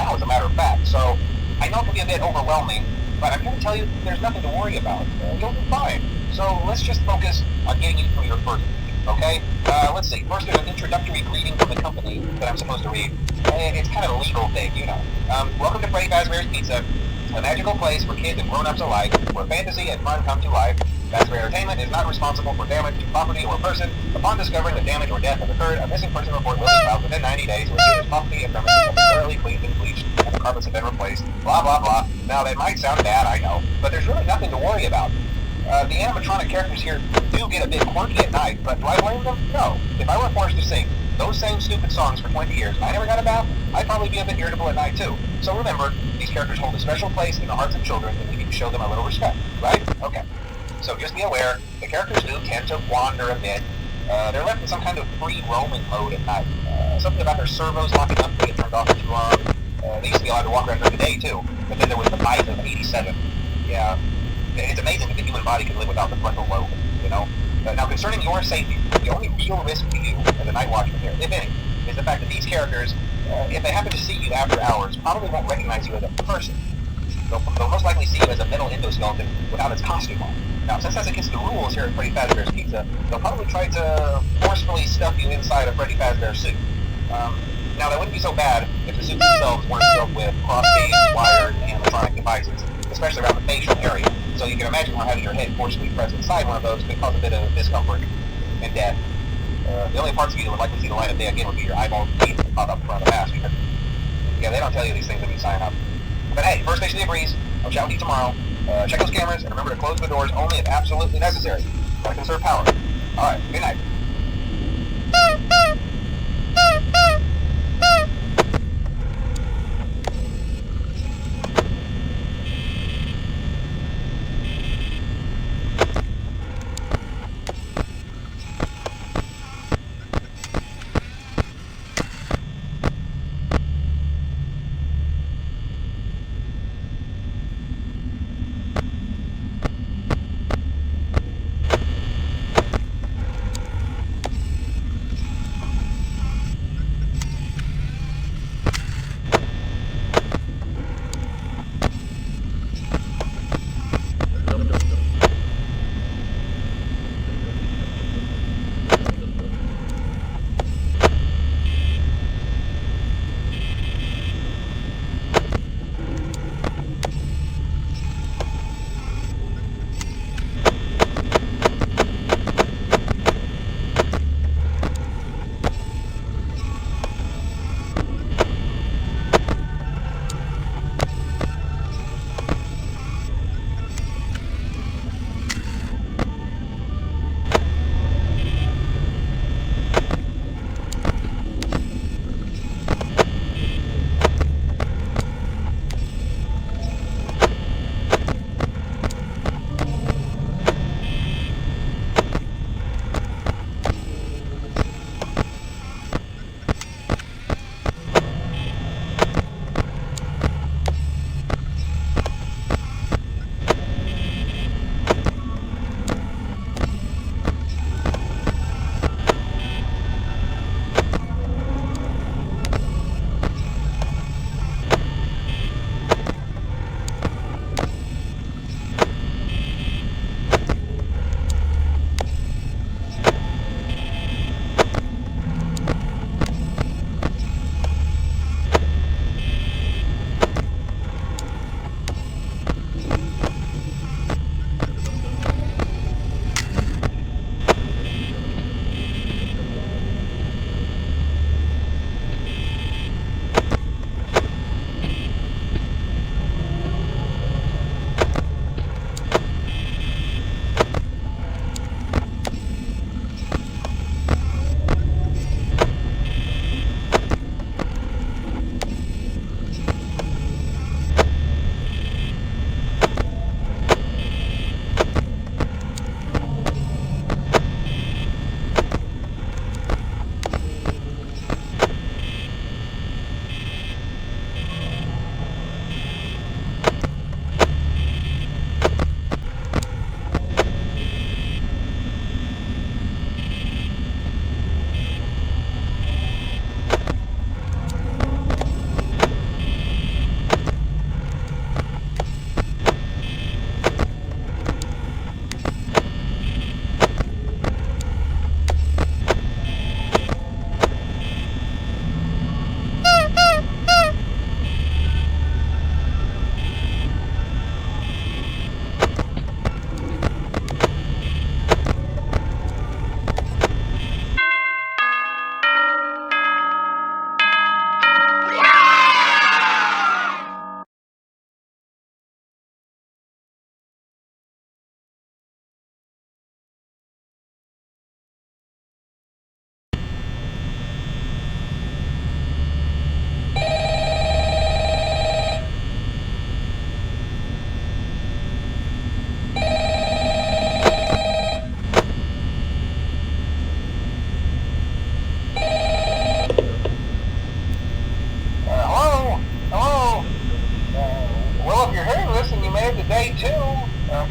now, as a matter of fact. So I know it can be a bit overwhelming, but I'm here to tell you there's nothing to worry about. You'll be fine. So let's just focus on getting you through your first week, okay? Let's see. First, there's an introductory greeting from the company that I'm supposed to read. It's kind of a legal thing, you know. Welcome to Freddy Fazbear's Pizza, a magical place for kids and grown-ups alike, where fantasy and fun come to life. Fazbear Entertainment is not responsible for damage to property or person. Upon discovering that damage or death has occurred, a missing person report will be filed within 90 days, where the property and premises have been thoroughly cleaned and bleached, and the carpets have been replaced. Blah, blah, blah. Now, that might sound bad, I know, but there's really nothing to worry about. The animatronic characters here do get a bit quirky at night, but do I blame them? No. If I were forced to sing those same stupid songs for 20 years and I never got a bath, I'd probably be a bit irritable at night too. So remember, these characters hold a special place in the hearts of children, and we need to show them a little respect, right? Okay. So just be aware, the characters do tend to wander a bit. They're left in some kind of free roaming mode at night. Something about their servos locking up to get turned off for too long. They used to be allowed to walk around during the day too, but then there was the bite of 87. Yeah. It's amazing that the human body can live without the frontal lobe, you know? Now, concerning your safety, the only real risk to you as a night watchman here, if any, is the fact that these characters, if they happen to see you after hours, probably won't recognize you as a person. They'll most likely see you as a metal endoskeleton without its costume on. Now, since that's against the rules here at Freddy Fazbear's Pizza, they'll probably try to forcefully stuff you inside a Freddy Fazbear suit. Now, that wouldn't be so bad if the suits themselves weren't filled with cross-beam, wired, and animatronic devices, especially around the facial area. So you can imagine how having your head forcibly pressed inside one of those could cause a bit of discomfort and death. The only parts of you that would likely see the light of day again would be your eyeballs and teeth that pop up in front of the mask. Yeah, they don't tell you these things when you sign up. But hey, first station of the breeze. I'll chat with you tomorrow. Check those cameras and remember to close the doors only if absolutely necessary. Gotta conserve power. Alright, good night.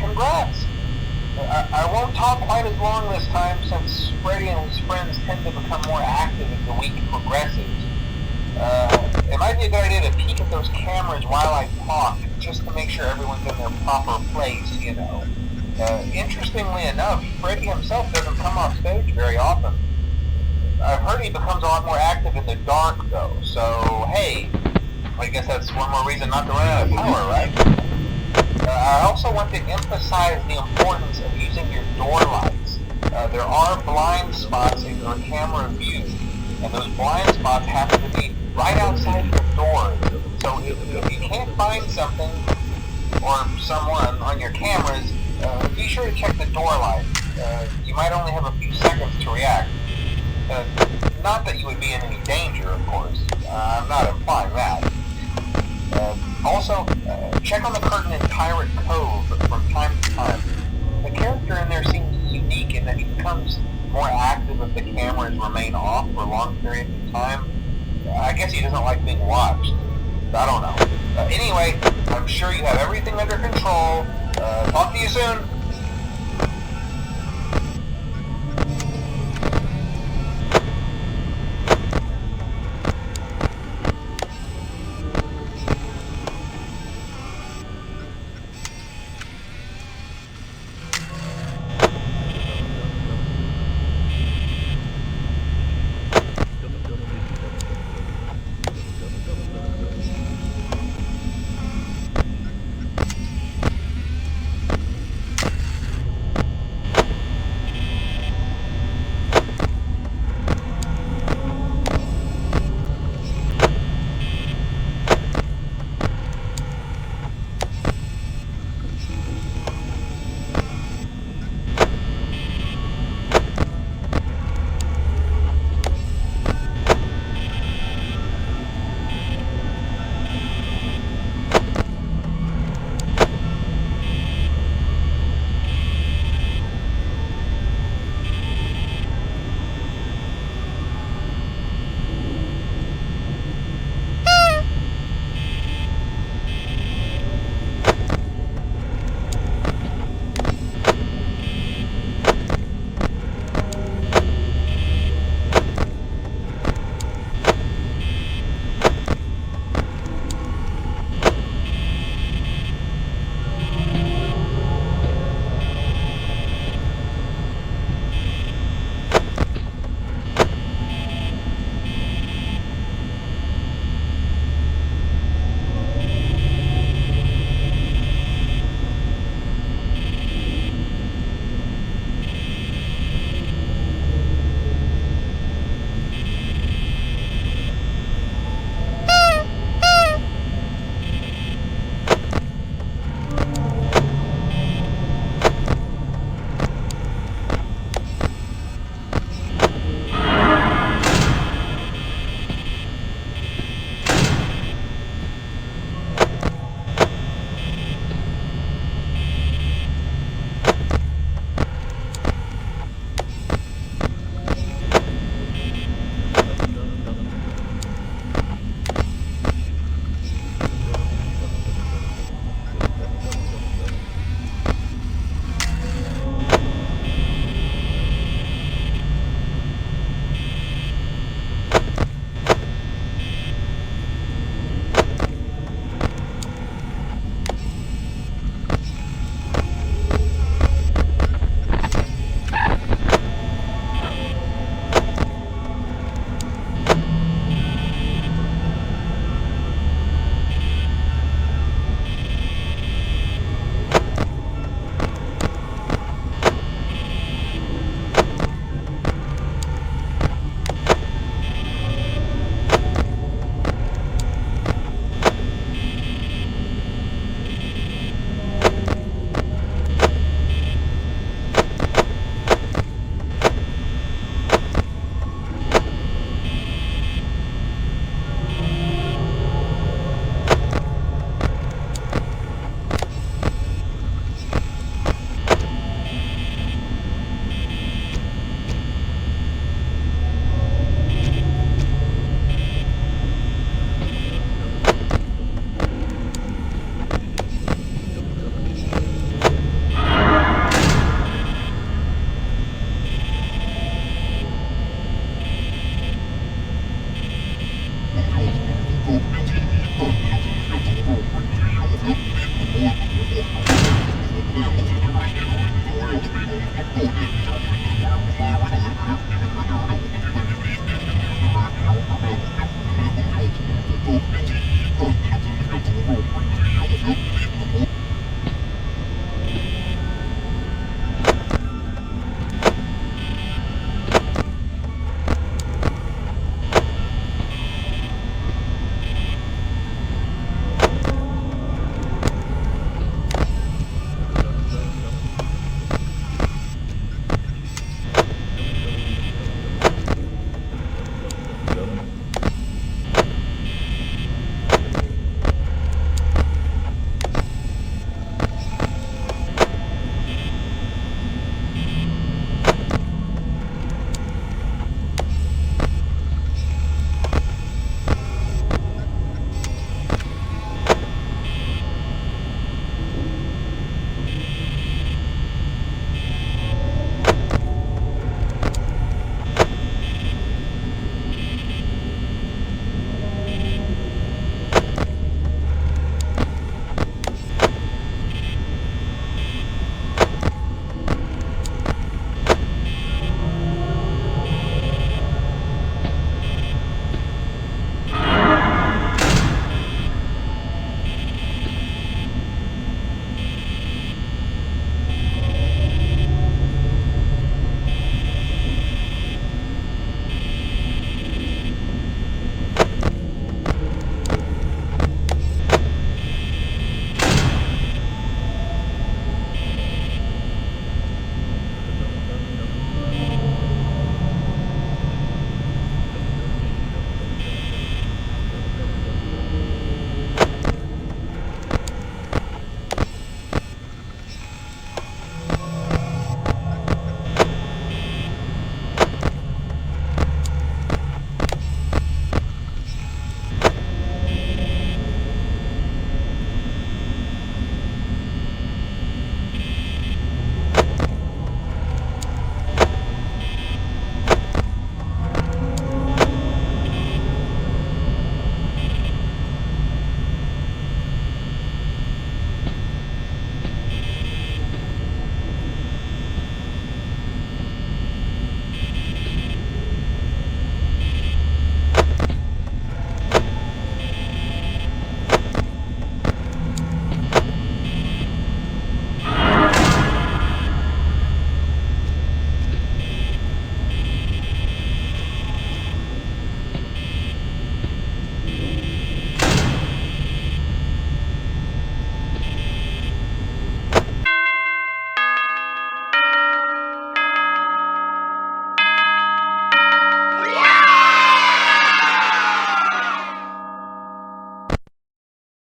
congrats! I won't talk quite as long this time since Freddy and his friends tend to become more active as the week progresses. It might be a good idea to peek at those cameras while I talk, just to make sure everyone's in their proper place, you know. Interestingly enough, Freddy himself doesn't come off stage very often. I've heard he becomes a lot more active in the dark, though, so hey, I guess that's one more reason not to run out of power, right? I also want to emphasize the importance of using your door lights. There are blind spots in your camera view, and those blind spots happen to be right outside your doors. So if you can't find something or someone on your cameras, be sure to check the door light. You might only have a few seconds to react. Not that you would be in any danger, of course. I'm not implying that. Also, check on the curtain in Pirate Cove from time to time. The character in there seems unique in that he becomes more active if the cameras remain off for long periods of time. I guess he doesn't like being watched. I don't know. Anyway, I'm sure you have everything under control. Talk to you soon.